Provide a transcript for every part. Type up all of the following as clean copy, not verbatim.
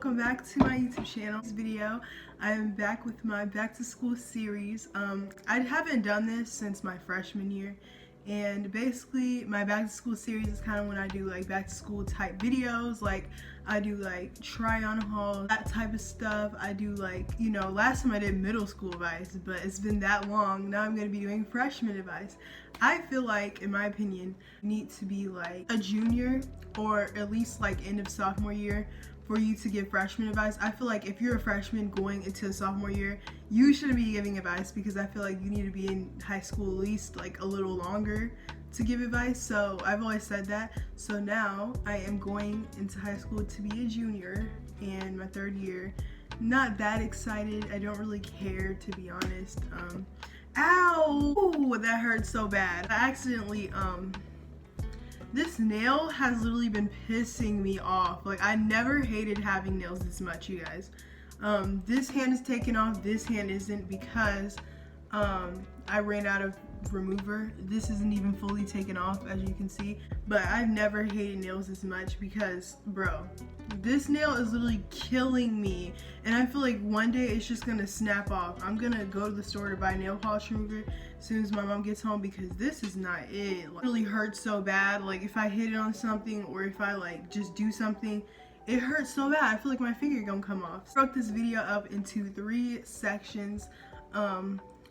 welcome back to my YouTube channel. This video, I am back with my back to school series. I haven't done this since my freshman year, and basically my back to school series is kind of when I do like back to school type videos. Like I do like try on hauls, that type of stuff. I do like, you know, last time I did middle school advice, but it's been that long. Now I'm going to be doing freshman advice. I feel like, in my opinion, you need to be like a junior or at least like end of sophomore year for you to give freshman advice. I feel like if you're a freshman going into sophomore year, you shouldn't be giving advice, because I feel like you need to be in high school at least like a little longer to give advice. So I've always said that. So now I am going into high school to be a junior in my third year. Not that excited. I don't really care, to be honest. Ow! Ooh, that hurt so bad. I accidentally, this nail has literally been pissing me off. Like, I never hated having nails this much, you guys. This hand is taken off, this hand isn't, because I ran out of remover. This isn't even fully taken off, as you can see. But I've never hated nails this much, because, bro, this nail is literally killing me, and I feel like one day it's just gonna snap off. I'm gonna go to the store to buy nail polish remover as soon as my mom gets home, because this is not it. Like, it really hurts so bad. Like, if I hit it on something, or if I like just do something, it hurts so bad. I feel like my finger gonna come off. I broke this video up into 3 sections.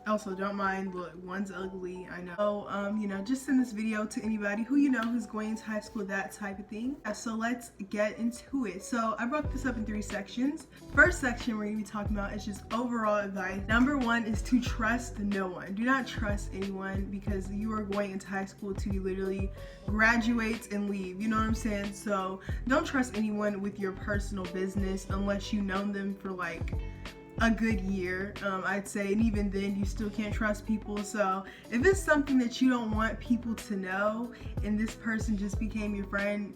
Also, don't mind, look, one's ugly, I know. So, you know, just send this video to anybody who you know who's going into high school, that type of thing. So let's get into it. So I broke this up in 3 sections. First section we're gonna be talking about is just overall advice. Number 1 is to trust no one. Do not trust anyone, because you are going into high school to literally graduate and leave. You know what I'm saying? So don't trust anyone with your personal business unless you know them for like a good year, I'd say, and even then you still can't trust people. So if it's something that you don't want people to know and this person just became your friend,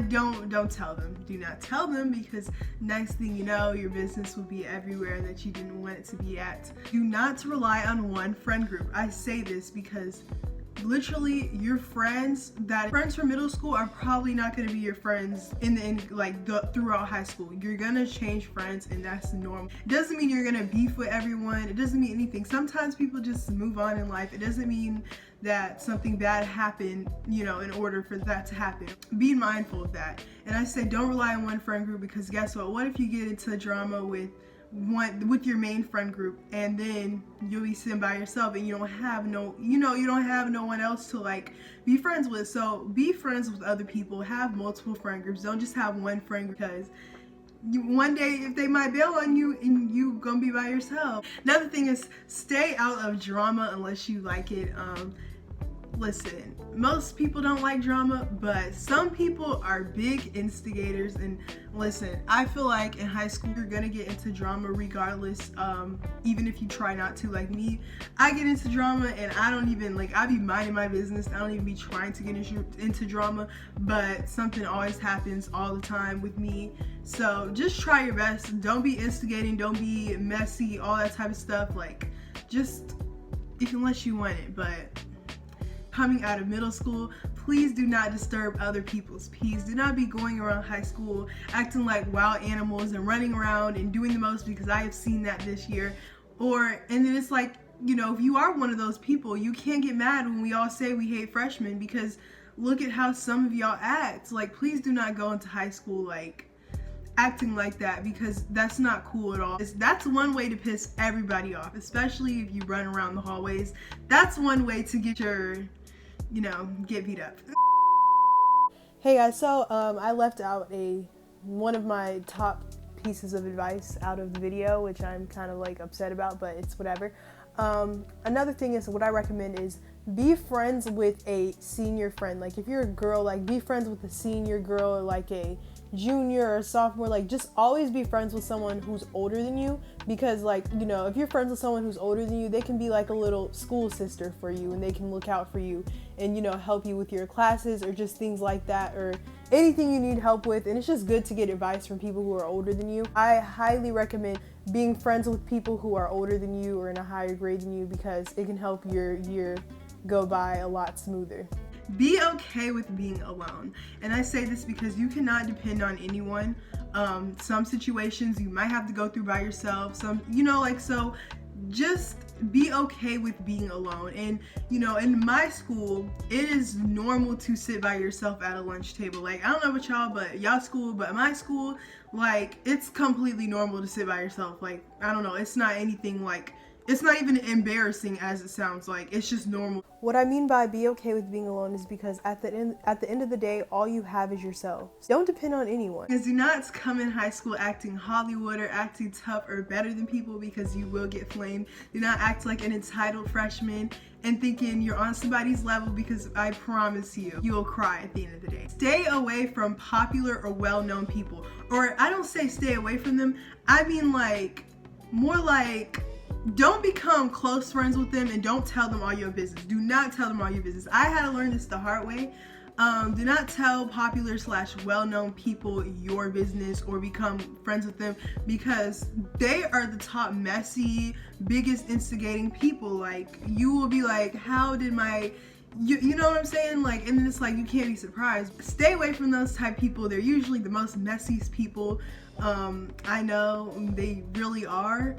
don't tell them. Do not tell them, because next thing you know, your business will be everywhere that you didn't want it to be at. Do not rely on one friend group. I say this because literally your friends from middle school are probably not going to be your friends throughout high school. You're gonna change friends, and that's normal. It doesn't mean you're gonna beef with everyone. It doesn't mean anything. Sometimes people just move on in life. It doesn't mean that something bad happened, you know, in order for that to happen. Be mindful of that. And I say don't rely on one friend group, because guess what if you get into drama with your main friend group, and then you'll be sitting by yourself and you don't have no one else to like be friends with. So be friends with other people, have multiple friend groups. Don't just have one friend, because one day if they might bail on you and you gonna be by yourself. Another thing is stay out of drama unless you like it. Listen, most people don't like drama, but some people are big instigators. And listen, I feel like in high school you're gonna get into drama regardless, even if you try not to. Like me, I get into drama and I don't even I be minding my business. I don't even be trying to get into drama, but something always happens all the time with me. So just try your best. Don't be instigating, don't be messy, all that type of stuff. Like, just unless you want it. But coming out of middle school, please do not disturb other people's peace. Do not be going around high school acting like wild animals and running around and doing the most, because I have seen that this year. And then it's like, you know, if you are one of those people, you can't get mad when we all say we hate freshmen, because look at how some of y'all act. Like, please do not go into high school like acting like that, because that's not cool at all. That's one way to piss everybody off, especially if you run around the hallways. That's one way to get get beat up. Hey guys, so I left out one of my top pieces of advice out of the video, which I'm kind of like upset about, but it's whatever. Another thing is, what I recommend is be friends with a senior friend. Like, if you're a girl, like, be friends with a senior girl, or like a junior or sophomore. Like, just always be friends with someone who's older than you, because, like, you know, if you're friends with someone who's older than you, they can be like a little school sister for you, and they can look out for you and, you know, help you with your classes or just things like that, or anything you need help with. And it's just good to get advice from people who are older than you. I highly recommend being friends with people who are older than you or in a higher grade than you, because it can help your year go by a lot smoother. Be okay with being alone. And I say this because you cannot depend on anyone Some situations you might have to go through by yourself. Some, so just be okay with being alone. And in my school, it is normal to sit by yourself at a lunch table. Like, I don't know about y'all, but y'all school, but my school, like, it's completely normal to sit by yourself. Like, I don't know, it's not anything like, it's not even embarrassing as it sounds like. It's just normal. What I mean by be okay with being alone is because at the end of the day, all you have is yourself. Don't depend on anyone. Because do not come in high school acting Hollywood or acting tough or better than people, because you will get flamed. Do not act like an entitled freshman and thinking you're on somebody's level, because I promise you, you'll cry at the end of the day. Stay away from popular or well-known people. Or I don't say stay away from them. I mean like, more like, don't become close friends with them and don't tell them all your business. Do not tell them all your business. I had to learn this the hard way. Do not tell popular / well-known people your business or become friends with them, because they are the top messy, biggest instigating people. Like, you will be like, how did you know what I'm saying? Like, and it's like, you can't be surprised. Stay away from those type people. They're usually the most messiest people. I know they really are.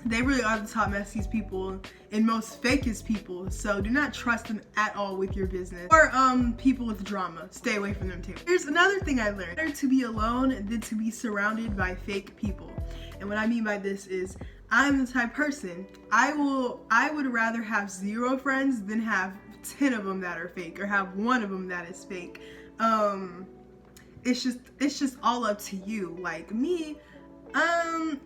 They really are the top messiest people and most fakest people. So do not trust them at all with your business. Or people with drama. Stay away from them too. Here's another thing I learned. Better to be alone than to be surrounded by fake people. And what I mean by this is, I'm the type person, I would rather have 0 friends than have 10 of them that are fake, or have 1 of them that is fake. It's just all up to you. Like me,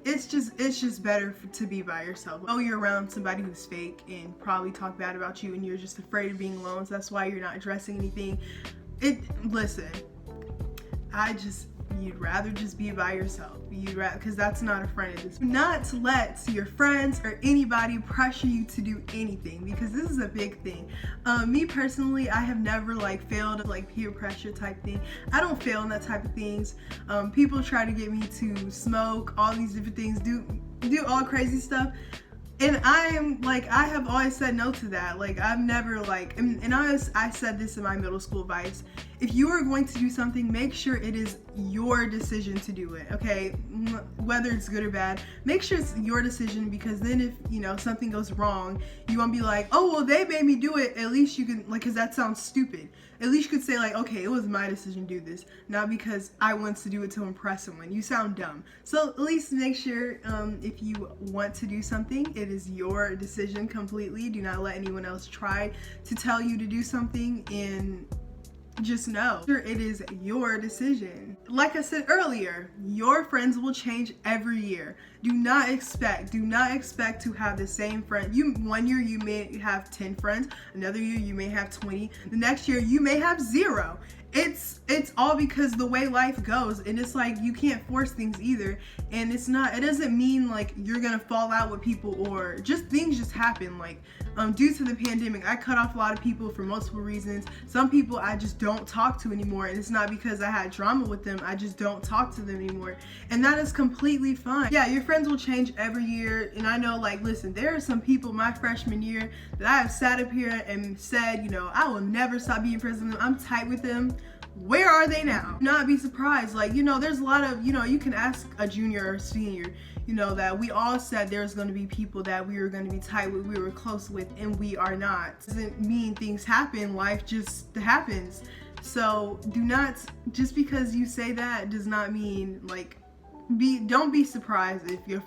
it's just better to be by yourself. Oh, you're around somebody who's fake and probably talk bad about you, and you're just afraid of being alone, so that's why you're not addressing anything. Listen, you'd rather just be by yourself. Because that's not a friend. Do not let your friends or anybody pressure you to do anything, because this is a big thing. Me personally, I have never failed like peer pressure type thing. I don't fail in that type of things. People try to get me to smoke, all these different things, do all crazy stuff. And I have always said no to that. Like, I've never I said this in my middle school advice. If you are going to do something, make sure it is your decision to do it, okay? Whether it's good or bad, make sure it's your decision, because then if, something goes wrong, you won't be like, oh, well, they made me do it. At least you can, because that sounds stupid. At least you could say okay, it was my decision to do this, not because I want to do it to impress someone. You sound dumb. So at least make sure if you want to do something, it is your decision completely. Do not let anyone else try to tell you to do something, and just know it is your decision. Like I said earlier, your friends will change every year. Do not expect to have the same friend. One year you may have 10 friends, another year you may have 20, the next year you may have 0. It's all because the way life goes, and it's like you can't force things either. And it doesn't mean like you're gonna fall out with people, or just things just happen. Like due to the pandemic, I cut off a lot of people for multiple reasons. Some people I just don't talk to anymore, and it's not because I had drama with them. I just don't talk to them anymore, and that is completely fine. Yeah, your friends will change every year, and I know, listen, there are some people my freshman year that I have sat up here and said, I will never stop being friends with them. I'm tight with them. Where are they now? Do not be surprised. There's a lot of, you can ask a junior or senior, that we all said there's going to be people that we were going to be tight with, we were close with, and we are not. Doesn't mean things happen. Life just happens. So do not, just because you say that does not mean don't be surprised if you're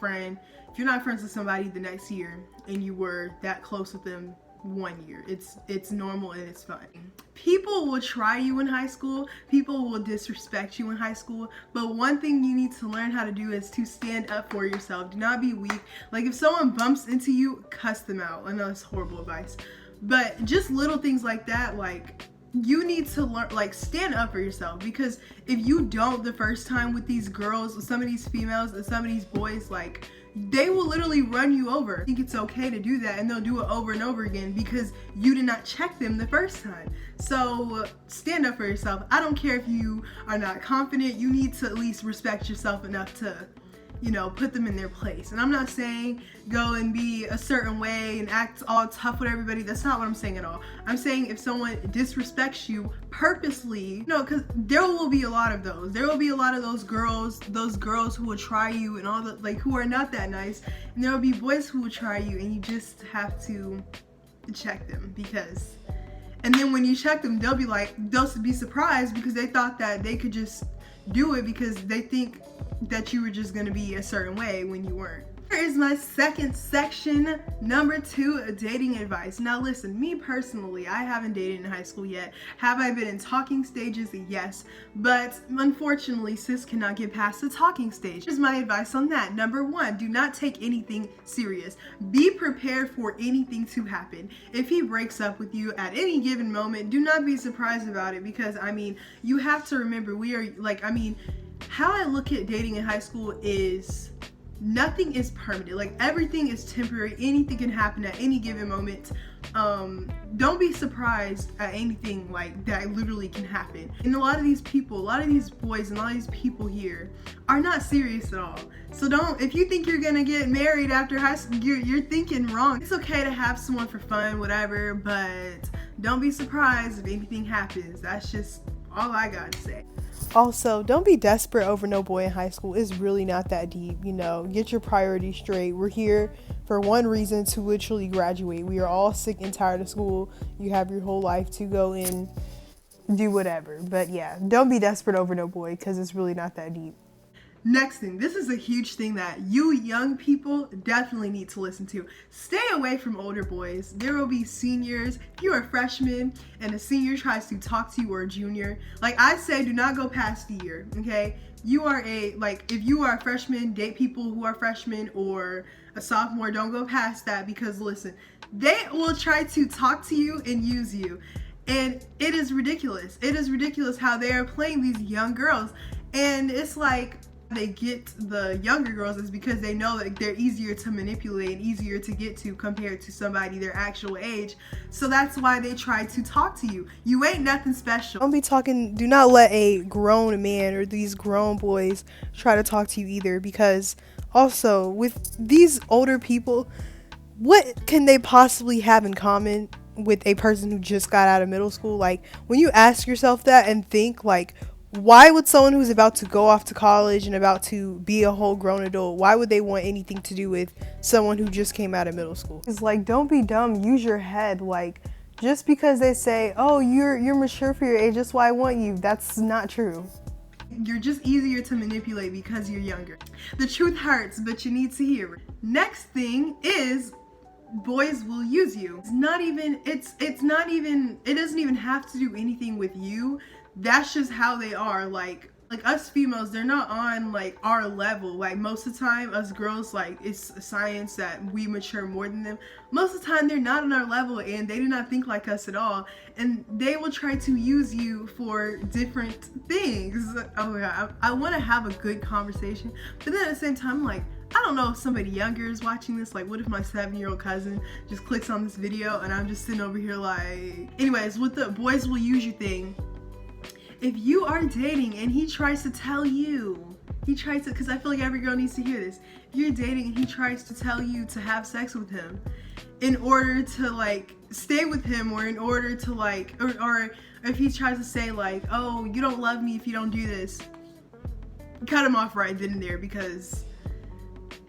not friends with somebody the next year and you were that close with them 1 year. It's normal and it's fine. People will try you in high school. People will disrespect you in high school. But one thing you need to learn how to do is to stand up for yourself. Do not be weak. If someone bumps into you, cuss them out. I know it's horrible advice. But just little things like that, you need to learn, stand up for yourself. Because if you don't the first time with these girls, with some of these females and some of these boys, they will literally run you over. I think it's okay to do that, and they'll do it over and over again because you did not check them the first time. So stand up for yourself. I don't care if you are not confident. You need to at least respect yourself enough to you know, put them in their place. And I'm not saying go and be a certain way and act all tough with everybody. That's not what I'm saying at all. I'm saying if someone disrespects you purposely, no, because there will be a lot of those. There will be a lot of those girls who will try you and all the, like, who are not that nice. And there will be boys who will try you, and you just have to check them, because, and then when you check them, they'll be surprised because they thought that they could just do it because they think that you were just gonna be a certain way when you weren't. Here is my second section, number 2, dating advice. Now listen, me personally, I haven't dated in high school yet. Have I been in talking stages? Yes, but unfortunately, sis cannot get past the talking stage. Here's my advice on that. Number 1, do not take anything serious. Be prepared for anything to happen. If he breaks up with you at any given moment, do not be surprised about it, because I mean, you have to remember, we are like, I mean, how I look at dating in high school is nothing is permanent. Like, everything is temporary. Anything can happen at any given moment. Don't be surprised at anything like that literally can happen. And a lot of these people, a lot of these boys and a lot of these people here are not serious at all. So if you think you're gonna get married after high school, you're thinking wrong. It's okay to have someone for fun, whatever, but don't be surprised if anything happens. That's just all I gotta say. Also, don't be desperate over no boy in high school. It's really not that deep, you know. Get your priorities straight. We're here for one reason, to literally graduate. We are all sick and tired of school. You have your whole life to go and do whatever. But yeah, don't be desperate over no boy, because it's really not that deep. Next thing, this is a huge thing that you young people definitely need to listen to. Stay away from older boys. There will be seniors. If you are a freshman and a senior tries to talk to you, or a junior, like I say, do not go past the year, okay? You are if you are a freshman, date people who are freshmen, or a sophomore, don't go past that, because listen, they will try to talk to you and use you. And it is ridiculous. It is ridiculous how they are playing these young girls. And it's like, they get the younger girls is because they know that they're easier to manipulate and easier to get to compared to somebody their actual age. So that's why they try to talk to you. You ain't nothing special. Do not let a grown man or these grown boys try to talk to you either, because also with these older people, what can they possibly have in common with a person who just got out of middle school? Like, when you ask yourself that and think, like, why would someone who's about to go off to college and about to be a whole grown adult, why would they want anything to do with someone who just came out of middle school? It's like, don't be dumb, use your head. Like, just because they say, oh, you're mature for your age, that's why I want you, that's not true. You're just easier to manipulate because you're younger. The truth hurts, but you need to hear it. Next thing is, boys will use you. It doesn't even have to do anything with you. That's just how they are. Like us females, they're not on like our level. Like, most of the time, us girls, like, it's science that we mature more than them. Most of the time, they're not on our level, and they do not think like us at all. And they will try to use you for different things. Oh yeah, I want to have a good conversation, but then at the same time, I'm like, I don't know if somebody younger is watching this. Like, what if my 7-year-old cousin just clicks on this video and I'm just sitting over here like... Anyways, with the boys will use you thing, if you are dating and he tries to tell you, because I feel like every girl needs to hear this. If you're dating and he tries to tell you to have sex with him in order to like stay with him, or in order to like, or if he tries to say like, oh, you don't love me if you don't do this, cut him off right then and there, because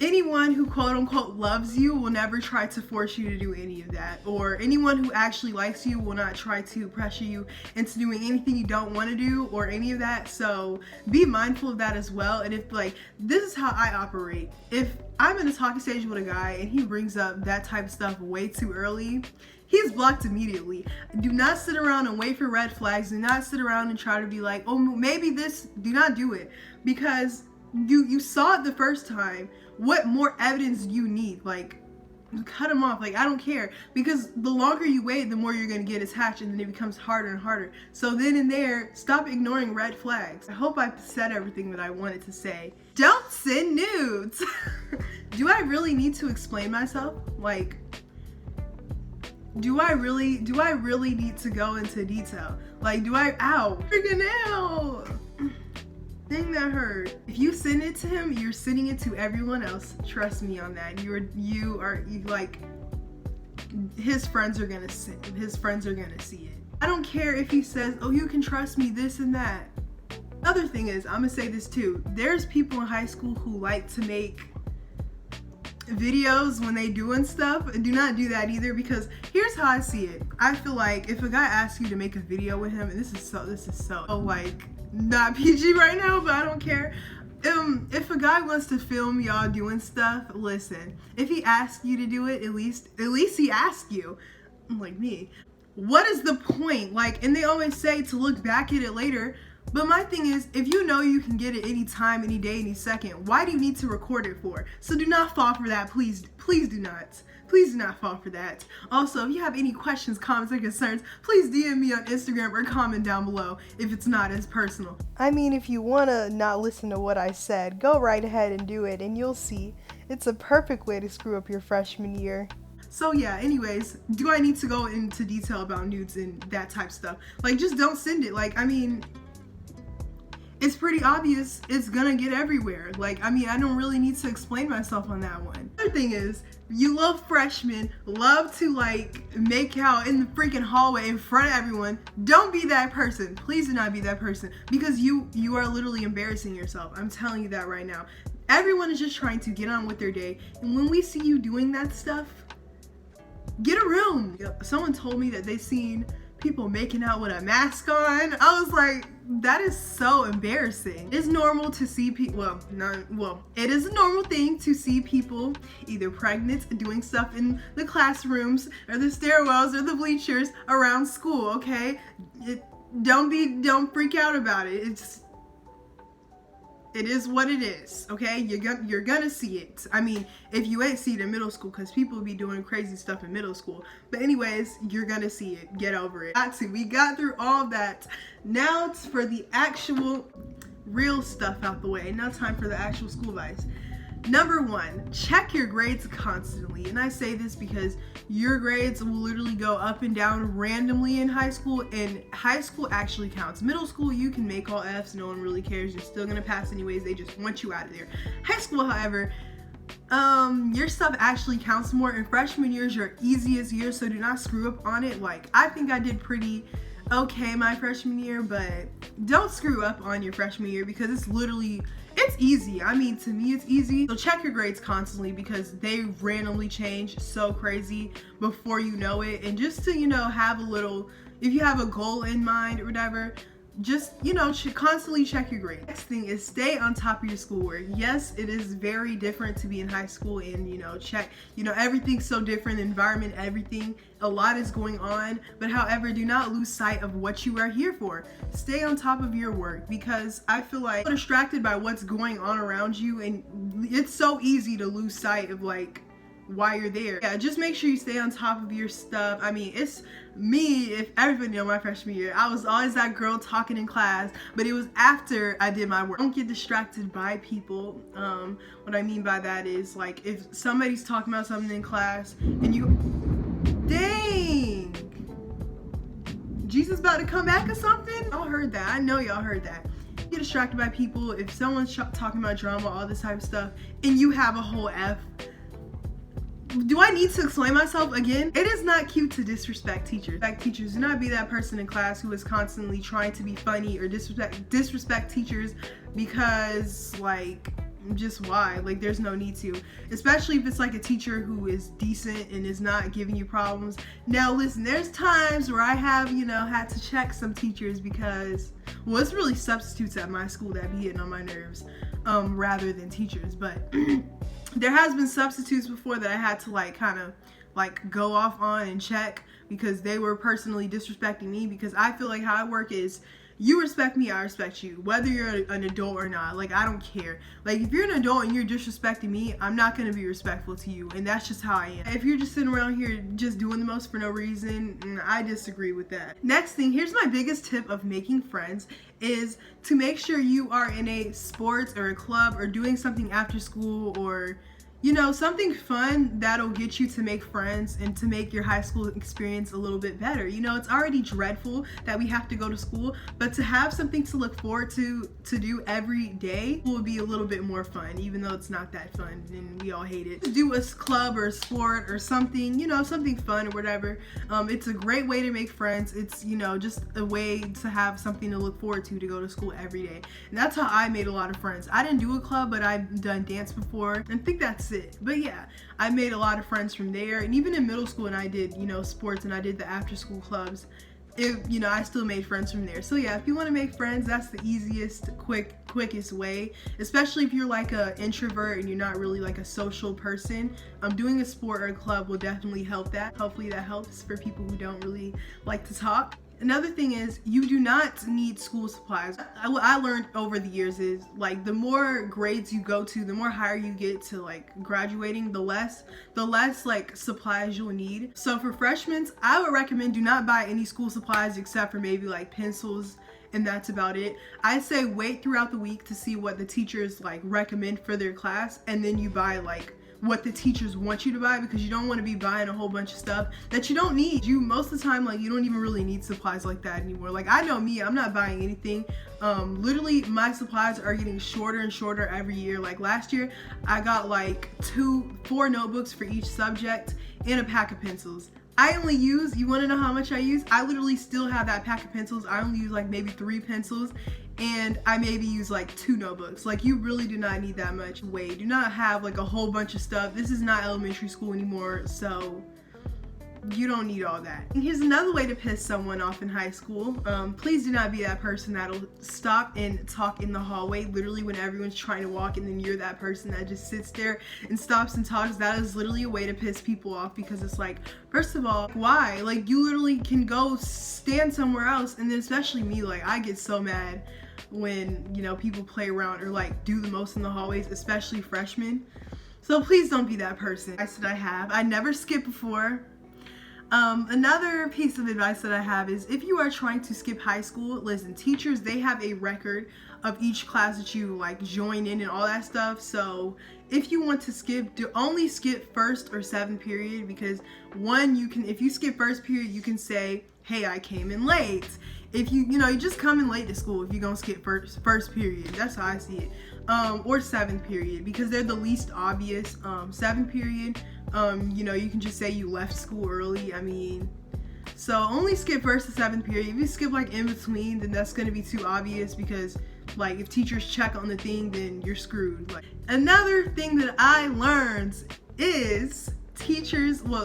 anyone who quote unquote loves you will never try to force you to do any of that, or anyone who actually likes you will not try to pressure you into doing anything you don't want to do or any of that. So be mindful of that as well. And if like, this is how I operate. If I'm in a talking stage with a guy and he brings up that type of stuff way too early, he's blocked immediately. Do not sit around and wait for red flags. Do not sit around and try to be like, oh, maybe this. Do not do it, because you saw it the first time. What more evidence do you need? Like, cut him off. Like, I don't care, because the longer you wait, the more you're gonna get attached, and then it becomes harder and harder. So then and there, stop ignoring red flags. I hope I've said everything that I wanted to say. Don't send nudes. Do I really need to explain myself? Like, do I really need to go into detail? Like, ow, freaking hell. Thing that hurt. If you send it to him, you're sending it to everyone else. Trust me on that. You are like, his friends are gonna see it. I don't care if he says, oh, you can trust me, this and that. Other thing is, I'm gonna say this too. There's people in high school who like to make videos when they doing stuff. Do not do that either, because here's how I see it. I feel like if a guy asks you to make a video with him, and this is so like not PG right now, but I don't care. If a guy wants to film y'all doing stuff, listen. If he asks you to do it, at least he asked you. Like me. What is the point? Like, and they always say to look back at it later. But my thing is, if you know you can get it any time, any day, any second, why do you need to record it for? So do not fall for that, please. Please do not. Please do not fall for that. Also, if you have any questions, comments, or concerns, please DM me on Instagram or comment down below if it's not as personal. I mean, if you want to not listen to what I said, go right ahead and do it, and you'll see. It's a perfect way to screw up your freshman year. So yeah, anyways, do I need to go into detail about nudes and that type of stuff? Like, just don't send it. Like, I mean, it's pretty obvious it's gonna get everywhere. Like, I mean, I don't really need to explain myself on that one. Other thing is, you little freshmen love to like make out in the freaking hallway in front of everyone. Don't be that person. Please do not be that person, because you are literally embarrassing yourself. I'm telling you that right now. Everyone is just trying to get on with their day, and when we see you doing that stuff, get a room. Someone told me that they seen people making out with a mask on. I was like, that is so embarrassing. It's normal to see people, it is a normal thing to see people either pregnant doing stuff in the classrooms or the stairwells or the bleachers around school, okay? Don't freak out about it. It is what it is, okay? You're gonna see it. I mean, if you ain't see it in middle school, because people be doing crazy stuff in middle school. But anyways, you're gonna see it. Get over it. We got through all that. Now it's for the actual real stuff out the way. Now time for the actual school advice. Number 1, check your grades constantly. And I say this because your grades will literally go up and down randomly in high school, and high school actually counts. Middle school, you can make all F's, no one really cares. You're still gonna pass anyways, they just want you out of there. High school, however, your stuff actually counts more, and freshman year is your easiest year, so do not screw up on it. Like, I think I did pretty okay my freshman year, but don't screw up on your freshman year, because it's easy. I mean, to me, it's easy. So check your grades constantly, because they randomly change so crazy before you know it. And just to, have a little, if you have a goal in mind or whatever, just, constantly check your grades. Next thing is stay on top of your schoolwork. Yes, it is very different to be in high school and, check, everything's so different, the environment, everything, a lot is going on. But however, do not lose sight of what you are here for. Stay on top of your work, because I feel like you're distracted by what's going on around you, and it's so easy to lose sight of like why you're there. Yeah, just make sure you stay on top of your stuff. I mean, it's me, if everybody know my freshman year, I was always that girl talking in class, but it was after I did my work. Don't get distracted by people. What I mean by that is, like, if somebody's talking about something in class and you, dang, Jesus about to come back or something? Y'all heard that. I know y'all heard that. Get distracted by people. If someone's talking about drama, all this type of stuff, and you have a whole F, do I need to explain myself again? It is not cute to disrespect teachers. Do not be that person in class who is constantly trying to be funny or disrespect teachers, because, like, just why? Like, there's no need to. Especially if it's like a teacher who is decent and is not giving you problems. Now listen, there's times where I have, had to check some teachers, because, well, it's really substitutes at my school that be hitting on my nerves, rather than teachers. But there has been substitutes before that I had to kind of go off on and check, because they were personally disrespecting me. Because I feel like how I work is, you respect me, I respect you, whether you're an adult or not. Like, I don't care. Like, if you're an adult and you're disrespecting me, I'm not going to be respectful to you, and that's just how I am. If you're just sitting around here just doing the most for no reason, I disagree with that. Next thing, here's my biggest tip of making friends, is to make sure you are in a sports or a club or doing something after school, or you know, something fun that'll get you to make friends and to make your high school experience a little bit better. You know, it's already dreadful that we have to go to school, but to have something to look forward to do every day will be a little bit more fun, even though it's not that fun and we all hate it. Do a club or a sport or something, you know, something fun or whatever. It's a great way to make friends. It's, you know, just a way to have something to look forward to go to school every day. And that's how I made a lot of friends. I didn't do a club, but I've done dance before, and I think that's it. But yeah, I made a lot of friends from there. And even in middle school, and I did, you know, sports, and I did the after school clubs, you know, I still made friends from there. So yeah, if you want to make friends, that's the easiest, quickest way, especially if you're like a introvert and you're not really like a social person. Doing a sport or a club will definitely help that. Hopefully that helps for people who don't really like to talk. Another thing is, you do not need school supplies. What I learned over the years is, like, the more grades you go to, the more higher you get to like graduating, the less like supplies you'll need. So for freshmen, I would recommend do not buy any school supplies except for maybe like pencils, and that's about it. I'd say wait throughout the week to see what the teachers like recommend for their class, and then you buy like what the teachers want you to buy, because you don't want to be buying a whole bunch of stuff that you don't need. You most of the time, like, you don't even really need supplies like that anymore. Like, I know me, I'm not buying anything. Literally my supplies are getting shorter and shorter every year. Like last year I got like 4 notebooks for each subject and a pack of pencils. I only use, you want to know how much I use? I literally still have that pack of pencils. I only use like maybe 3 pencils, and I maybe use like 2 notebooks. Like, you really do not need that much. Wait, do not have like a whole bunch of stuff. This is not elementary school anymore, so you don't need all that. And here's another way to piss someone off in high school. Please do not be that person that'll stop and talk in the hallway literally when everyone's trying to walk, and then you're that person that just sits there and stops and talks. That is literally a way to piss people off, because it's like, first of all, why? Like, you literally can go stand somewhere else. And then especially me, like, I get so mad when, you know, people play around or like do the most in the hallways, especially freshmen. So please don't be that person. Advice that I have, I never skip before. Another piece of advice that I have is, if you are trying to skip high school, listen, teachers, they have a record of each class that you like join in and all that stuff. So if you want to skip, only skip first or 7th period, because one, if you skip first period, you can say, hey, I came in late. If you just come in late to school if you're gonna skip first period. That's how I see it. Or 7th period, because they're the least obvious. 7th period, you can just say you left school early. I mean, so only skip 1st to 7th period. If you skip like in between, then that's gonna be too obvious, because like if teachers check on the thing, then you're screwed. Like, another thing that I learned is,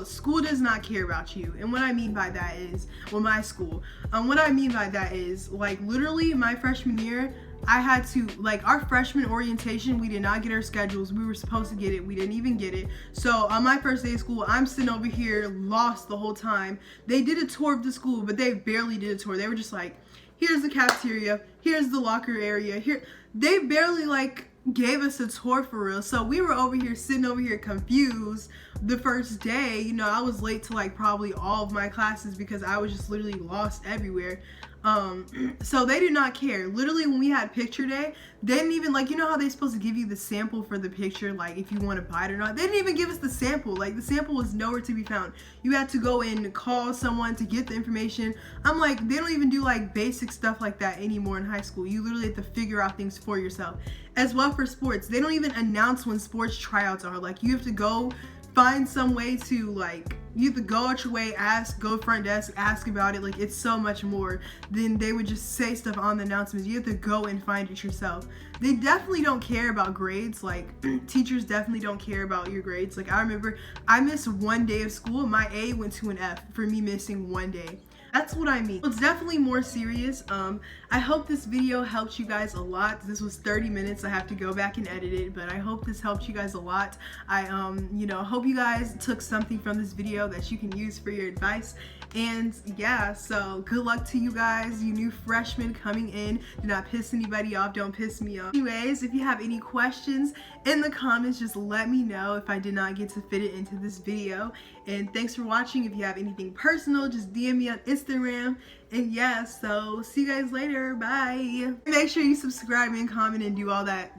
school does not care about you. And what I mean by that is, my school, what I mean by that is, like, literally my freshman year, I had to, like, our freshman orientation, we did not get our schedules. We were supposed to get it. We didn't even get it. So on my first day of school, I'm sitting over here lost the whole time. They did a tour of the school, but they barely did a tour. They were just like, here's the cafeteria, here's the locker area, here. They barely like gave us a tour for real. So we were over here sitting over here confused the first day. I was late to like probably all of my classes because I was just literally lost everywhere. So they did not care. Literally, when we had picture day, they didn't even, like, how they're supposed to give you the sample for the picture, like if you want to buy it or not. They didn't even give us the sample. Like, the sample was nowhere to be found. You had to go in and call someone to get the information. I'm like, they don't even do like basic stuff like that anymore in high school. You literally have to figure out things for yourself. As well for sports, they don't even announce when sports tryouts are. Like, you have to go find some way to, like, you have to go out your way, go front desk, ask about it. Like, it's so much more than they would just say stuff on the announcements. You have to go and find it yourself. They definitely don't care about grades. Like, teachers definitely don't care about your grades. Like, I remember I missed 1 day of school. My A went to an F for me missing 1 day. That's what I mean. It's definitely more serious. I hope this video helped you guys a lot. This was 30 minutes. I have to go back and edit it, but I hope this helped you guys a lot. I hope you guys took something from this video that you can use for your advice. And yeah, so good luck to you guys, you new freshmen coming in. Do not piss anybody off. Don't piss me off. Anyways, if you have any questions in the comments, just let me know if I did not get to fit it into this video. And thanks for watching. If you have anything personal, just DM me on Instagram. And yeah, so see you guys later. Bye. Make sure you subscribe and comment and do all that.